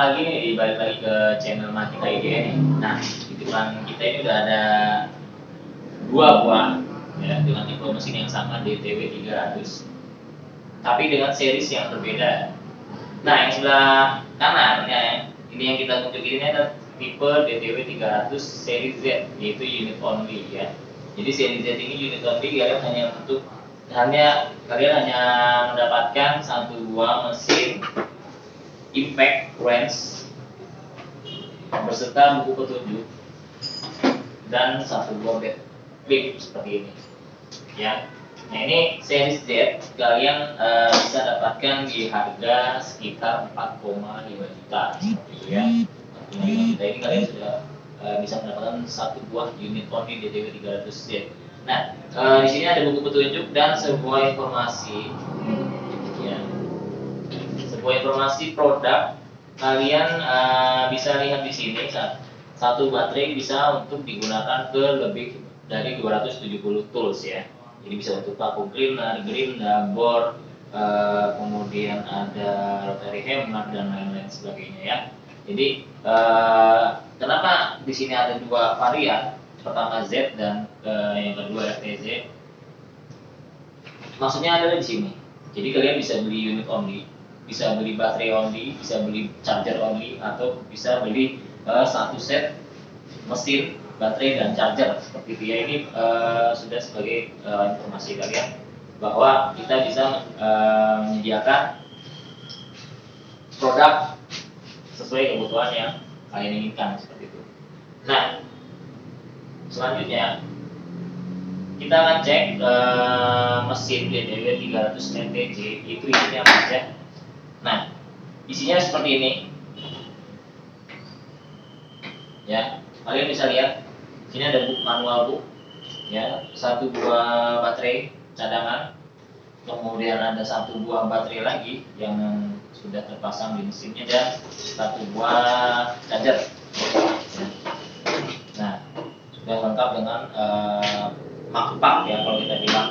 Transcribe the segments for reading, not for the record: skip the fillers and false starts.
lagi nih, balik lagi ke channel Matika IDE nih. Nah, di depan kita ini udah ada dua buah ya, dengan tipe mesin yang sama DTW 300, tapi dengan series yang berbeda. Nah, yang sebelah kanan ya, ini yang kita tunjukin ini adalah tipe DTW 300 seri Z, yaitu unit only ya. Jadi seri Z ini unit only, kalian hanya mendapatkan satu buah mesin impact wrench beserta buku petunjuk dan satu buah bed clip seperti ini ya. Nah, ini seri Z kalian bisa dapatkan di harga sekitar 4,5 juta gitu ya. 4,5 juta ini kalian sudah bisa mendapatkan satu buah unit only DTW 300 Z. Nah, di sini ada buku petunjuk dan sebuah informasi ya. Sebuah informasi produk. Kalian bisa lihat di sini, satu baterai bisa untuk digunakan ke lebih dari 270 tools ya. Jadi bisa untuk vacuum cleaner, gerinda, bor, kemudian ada rotary hammer dan lain-lain sebagainya ya. Jadi kenapa di sini ada dua varian, pertama Z dan yang kedua FTZ? Maksudnya adalah di sini. Jadi kalian bisa beli unit only, bisa beli baterai only, bisa beli charger only, atau bisa beli satu set mesin, baterai dan charger seperti itu ya. Ini sudah sebagai informasi kalian bahwa kita bisa menyediakan produk sesuai kebutuhan yang kalian inginkan seperti itu. Nah, selanjutnya kita akan cek mesin DTW 300 NTJ itu isinya apa saja. Nah, isinya seperti ini ya. Kalian bisa lihat sini ada manual book ya, satu buah baterai cadangan, kemudian ada satu buah baterai lagi yang sudah terpasang di mesinnya, dan satu buah charger. Nah, sudah lengkap dengan makpak ya kalau kita bilang,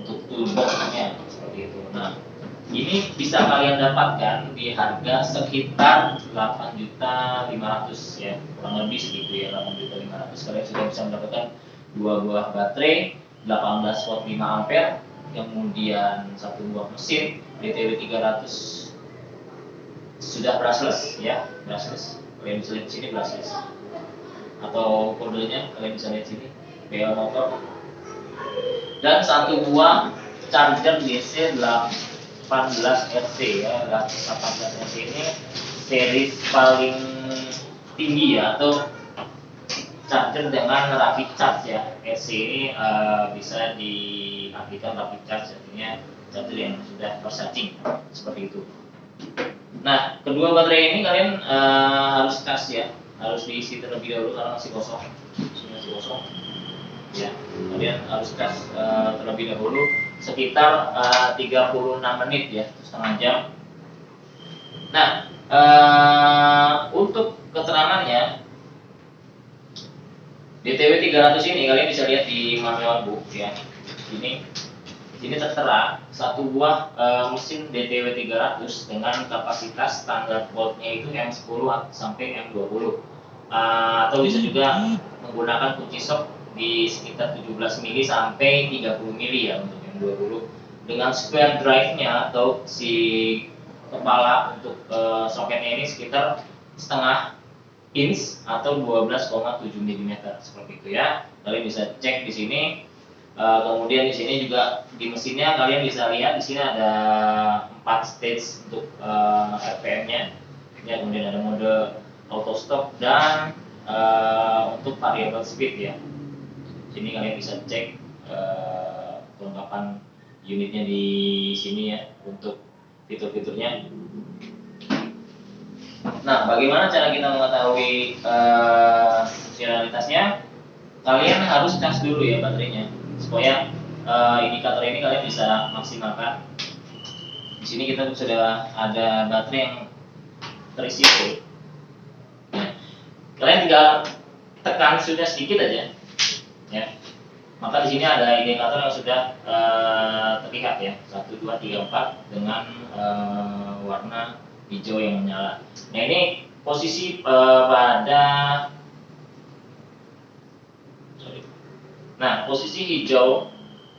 untuk toolboxnya seperti itu. Nah, ini bisa kalian dapatkan di harga sekitar 8.500 ya, kurang lebih segitu ya, 8.500. Kalian sudah bisa mendapatkan dua buah baterai 18 watt 5 ampere, kemudian satu buah mesin DTW 300 sudah brushless ya, brushless. Kalian bisa lihat di sini brushless, atau kodenya kalian bisa lihat sini PL motor, dan satu buah charger DC 18 RC ya. 18 RC ini series paling tinggi ya, atau charger dengan rapid charge ya. RC ini bisa diartikan rapid charge, artinya charger yang sudah charging seperti itu. Nah, kedua baterai ini kalian harus cas ya, harus diisi terlebih dahulu karena masih kosong, ya. Kalian harus cas terlebih dahulu sekitar 36 menit ya, setengah jam. Nah, untuk keterangannya DTW 300 ini kalian bisa lihat di manual book ya. Ini tertera satu buah mesin DTW 300 dengan kapasitas standar voltnya itu M10 sampai M20, atau bisa juga menggunakan kunci shock di sekitar 17 mili sampai 30 mili ya untuk yang 20, dengan square drive-nya atau si kepala untuk soketnya ini sekitar setengah inch atau 12,7 mm seperti itu ya. Kalian bisa cek di sini. Kemudian di sini juga di mesinnya kalian bisa lihat di sini ada 4 stage untuk RPM-nya ya, kemudian ada mode auto stop dan untuk variable speed ya. Sini kalian bisa cek kelengkapan unitnya di sini ya, untuk fitur-fiturnya. Nah, bagaimana cara kita mengetahui fungsionalitasnya? Kalian harus cas dulu ya baterainya, supaya indikator ini kalian bisa maksimalkan. Di sini kita sudah ada baterai yang terisi full. Kalian tinggal tekan sudah sedikit aja ya, maka di sini ada indikator yang sudah terlihat ya, 1, 2, 3, 4 dengan warna hijau yang menyala. Nah ini posisi pada Nah, posisi hijau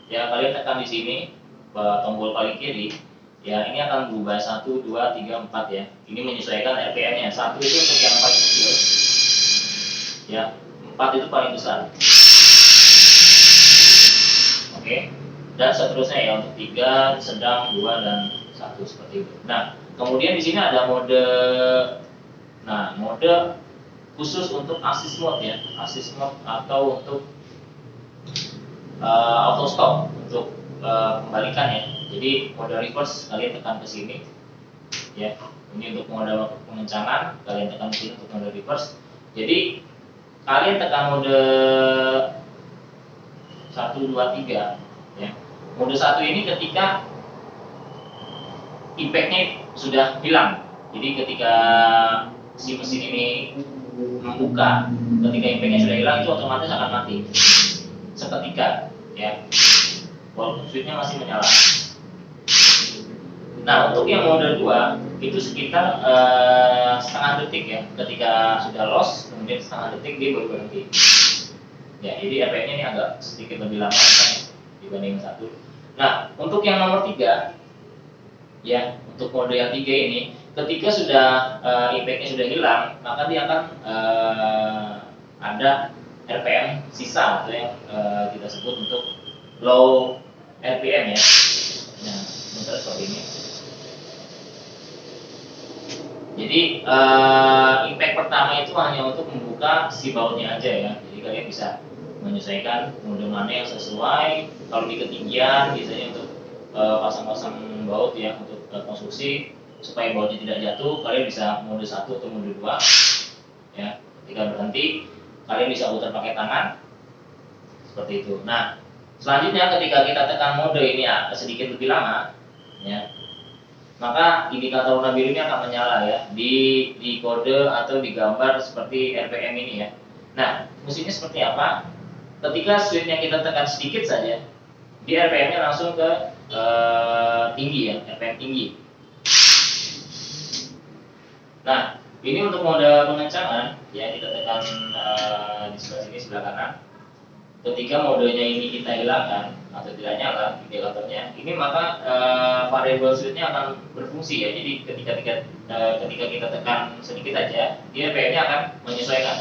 ya kalian tekan di sini tombol paling kiri ya, ini akan berubah 1 2 3 4 ya. Ini menyesuaikan RPM-nya. 1 itu untuk yang paling kecil. Ya, 4 itu paling besar. Oke. Dan seterusnya ya untuk 3 sedang, 2 dan 1 seperti itu. Nah, kemudian di sini ada mode khusus untuk assist mode ya. Assist mode atau untuk auto stop untuk kembalikan ya. Jadi mode reverse kalian tekan ke sini ya. Ini untuk mode pengencangan, kalian tekan ke sini untuk mode reverse. Jadi kalian tekan mode 1 2 3 ya. Mode 1 ini ketika impact-nya sudah hilang. Jadi ketika si mesin ini membuka, ketika impact-nya sudah hilang itu otomatis akan mati seketika ya, walaupun switch-nya masih menyala. Nah untuk yang mode 2 itu sekitar setengah detik ya, ketika sudah loss kemudian setengah detik dia baru berhenti ya. Jadi efeknya ini agak sedikit lebih lama dibanding 1. Nah untuk yang nomor 3 ya, untuk mode yang 3 ini ketika sudah impact-nya sudah hilang, maka dia akan ada RPM sisa atau yang kita sebut untuk low RPM ya. Nah, sebentar seperti ini. Jadi impact pertama itu hanya untuk membuka si bautnya aja ya. Jadi kalian bisa menyesuaikan mode mana yang sesuai. Kalau di ketinggian biasanya untuk pasang-pasang baut ya, untuk konstruksi supaya bautnya tidak jatuh, kalian bisa mode 1 atau mode 2 ya. Ketika berhenti kalian bisa putar pakai tangan seperti itu. Nah selanjutnya ketika kita tekan mode ini ya, sedikit lebih lama ya, maka indikator warna biru ini akan menyala ya di kode atau di gambar seperti RPM ini ya. Nah fungsinya seperti apa? Ketika switch-nya kita tekan sedikit saja, dia RPM-nya langsung ke tinggi ya, RPM tinggi. Nah ini untuk mode pengencangan ya, kita tekan di sebelah sini, sebelah kanan. Ketika modenya ini kita hilangkan atau tidak nyala indikatornya ini, maka variable switch-nya akan berfungsi ya. Jadi ketika kita tekan sedikit aja, dia RPM-nya akan menyesuaikan.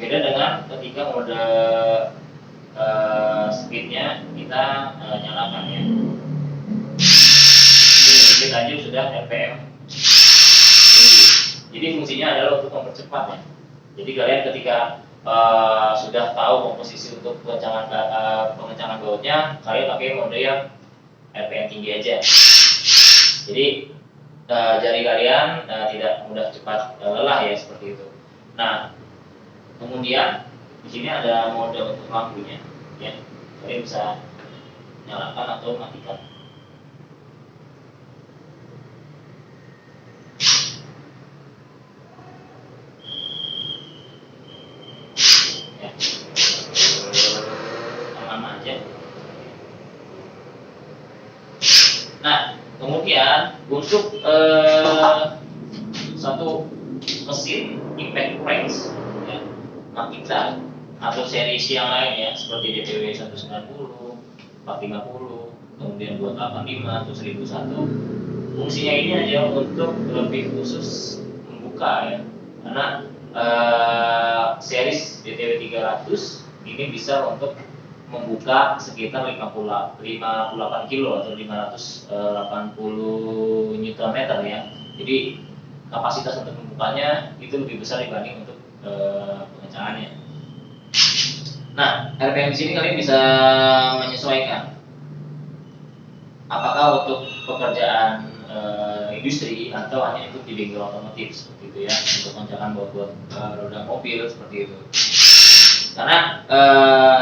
Beda dengan ketika mode speed-nya kita nyalakan ya. Sedikit aja sudah RPM tinggi. Jadi fungsinya adalah untuk mempercepat ya. Jadi kalian ketika sudah tahu komposisi untuk pengencangan bautnya, kalian pakai mode yang RPM tinggi aja. Jadi jari kalian tidak mudah cepat lelah ya, seperti itu. Nah kemudian di sini ada mode untuk lampunya ya, kalian bisa nyalakan atau matikan. Nah, kemudian untuk satu mesin impact cranks ya, Makita atau seri yang lain ya, seperti DTW 190, 450, kemudian 285 atau 1001, fungsinya ini aja untuk lebih khusus membuka ya, karena series DTW 300 ini bisa untuk membuka sekitar 58 kilo atau 580 Nm ya. Jadi kapasitas untuk membukanya itu lebih besar dibanding untuk pengencangannya. Nah, RPM di sini kalian bisa menyesuaikan apakah untuk pekerjaan industri atau hanya itu di bengkel otomotif seperti itu ya, untuk mengerjakan buat roda mobil seperti itu. Karena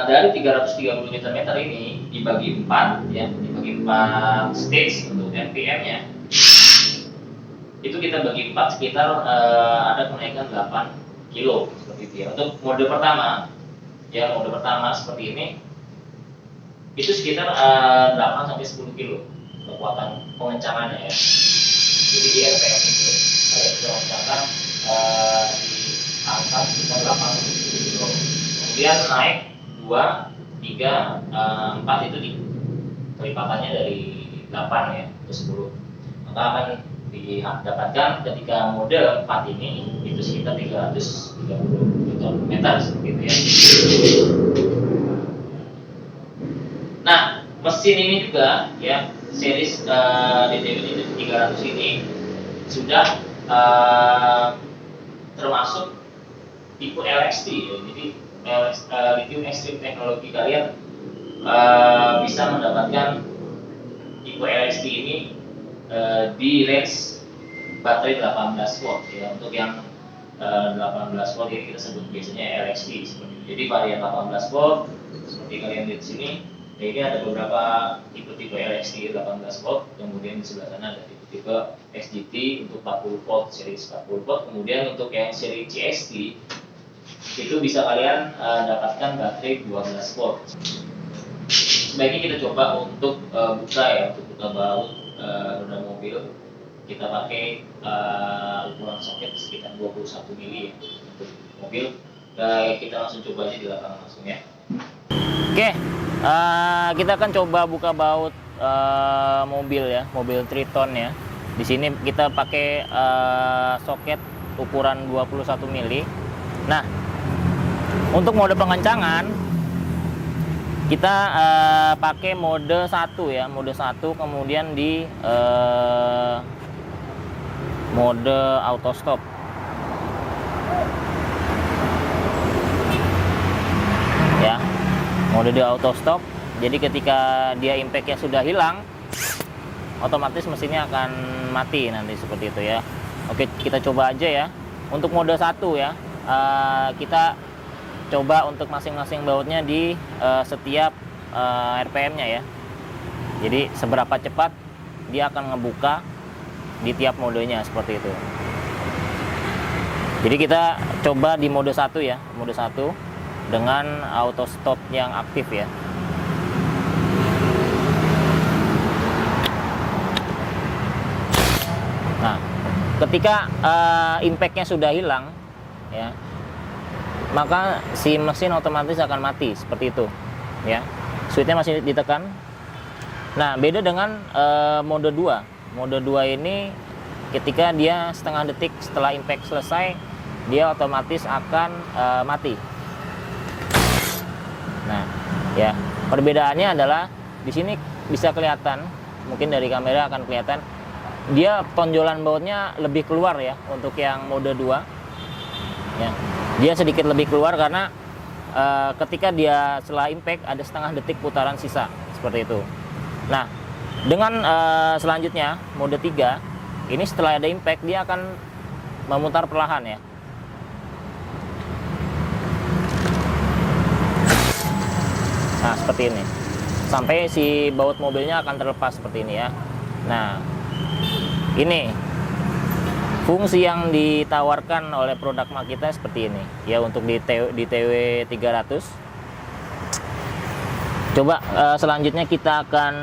dari 330 Nm ini dibagi 4 ya, dibagi 4 stage untuk RPM-nya. Itu kita bagi 4 sekitar ada kenaikan 8 kilo seperti itu ya. Untuk mode pertama ya, mode pertama seperti ini itu sekitar 8 sampai 10 kilo kekuatan pengencangannya ya. Jadi di RPM itu saya bisa mengencangkan di angka sekitar 8 sampai 10 kilo. Kemudian naik 2, 3, 4 itu kelipatannya dari 8 ya ke 10. Maka akan didapatkan ketika mode 4 ini itu sekitar 330 Nm seperti itu ya. Nah, mesin ini juga ya, series DTW 300 ini sudah termasuk tipe LXT ya. Jadi lithium extreme teknologi kalian bisa mendapatkan tipe LXT ini di range baterai 18 volt ya. Untuk yang 18 volt ini kita sebut biasanya LXT seperti itu. Jadi varian 18 volt seperti kalian lihat di sini. Ya, ini ada beberapa tipe-tipe LXT 18 volt, kemudian di sebelah sana ada tipe-tipe XGT untuk 40 volt, seri 40 volt. Kemudian untuk yang seri CST itu bisa kalian dapatkan baterai 12 volt. Sebaiknya kita coba untuk buka ya, untuk buka baut roda mobil. Kita pakai ukuran soket sekitar 21 mili ya, untuk mobil. Kita langsung coba aja di lapangan langsung ya. Oke, kita akan coba buka baut mobil ya, mobil Triton ya. Di sini kita pakai soket ukuran 21 mili. Nah, untuk mode pengencangan kita pakai mode 1 ya, mode 1, kemudian di mode auto stop. Ya, mode di auto stop. Jadi ketika dia impactnya sudah hilang, otomatis mesinnya akan mati nanti seperti itu ya. Oke, kita coba aja ya. Untuk mode 1 ya, kita coba untuk masing-masing bautnya di setiap RPM-nya ya. Jadi seberapa cepat dia akan ngebuka di tiap modenya seperti itu. Jadi kita coba di mode 1 ya, mode 1 dengan auto stop yang aktif ya. Nah, ketika impactnya sudah hilang ya, maka si mesin otomatis akan mati seperti itu ya. Switchnya masih ditekan. Nah, beda dengan mode 2. Mode 2 ini ketika dia setengah detik setelah impact selesai, dia otomatis akan mati. Nah, ya, perbedaannya adalah di sini bisa kelihatan, mungkin dari kamera akan kelihatan, dia tonjolan bautnya lebih keluar ya untuk yang mode 2. Ya, dia sedikit lebih keluar karena ketika dia setelah impact ada setengah detik putaran sisa seperti itu. Nah, dengan selanjutnya mode 3 ini setelah ada impact dia akan memutar perlahan ya. Nah, seperti ini. Sampai si baut mobilnya akan terlepas seperti ini ya. Nah, ini fungsi yang ditawarkan oleh produk Makita seperti ini ya untuk di TW 300. Coba selanjutnya kita akan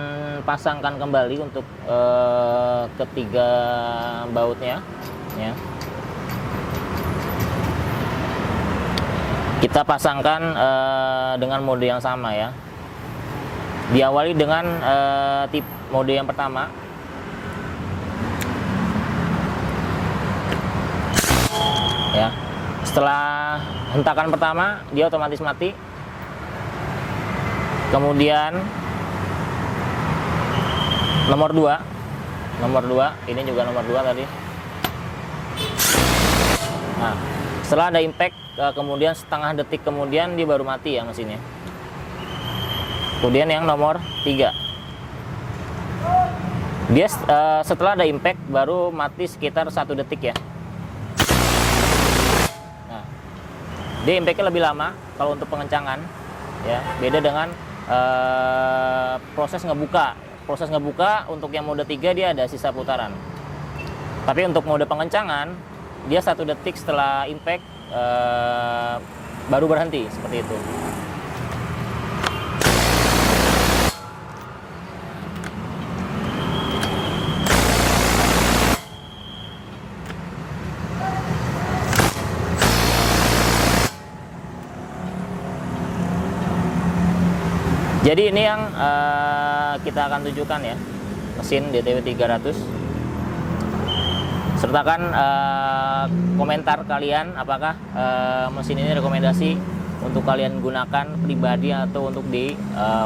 pasangkan kembali untuk ketiga bautnya ya. Kita pasangkan dengan mode yang sama ya. Diawali dengan tipe mode yang pertama. Ya. Setelah hentakan pertama dia otomatis mati. Kemudian nomor 2, ini juga nomor 2 tadi. Nah, setelah ada impact, kemudian setengah detik kemudian dia baru mati ya mesinnya. Kemudian yang nomor 3, dia setelah ada impact baru mati sekitar 1 detik ya. Nah, dia impactnya lebih lama kalau untuk pengencangan ya, beda dengan proses ngebuka untuk yang mode 3 dia ada sisa putaran. Tapi untuk mode pengencangan dia 1 detik setelah impact baru berhenti seperti itu. Jadi ini yang kita akan tunjukkan ya, mesin DTW 300. Sertakan komentar kalian apakah mesin ini rekomendasi untuk kalian gunakan pribadi atau untuk di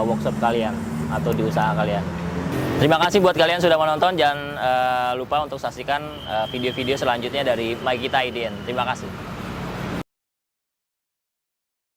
workshop kalian atau di usaha kalian. Terima kasih buat kalian sudah menonton. Jangan lupa untuk saksikan video-video selanjutnya dari Makita IDN. Terima kasih.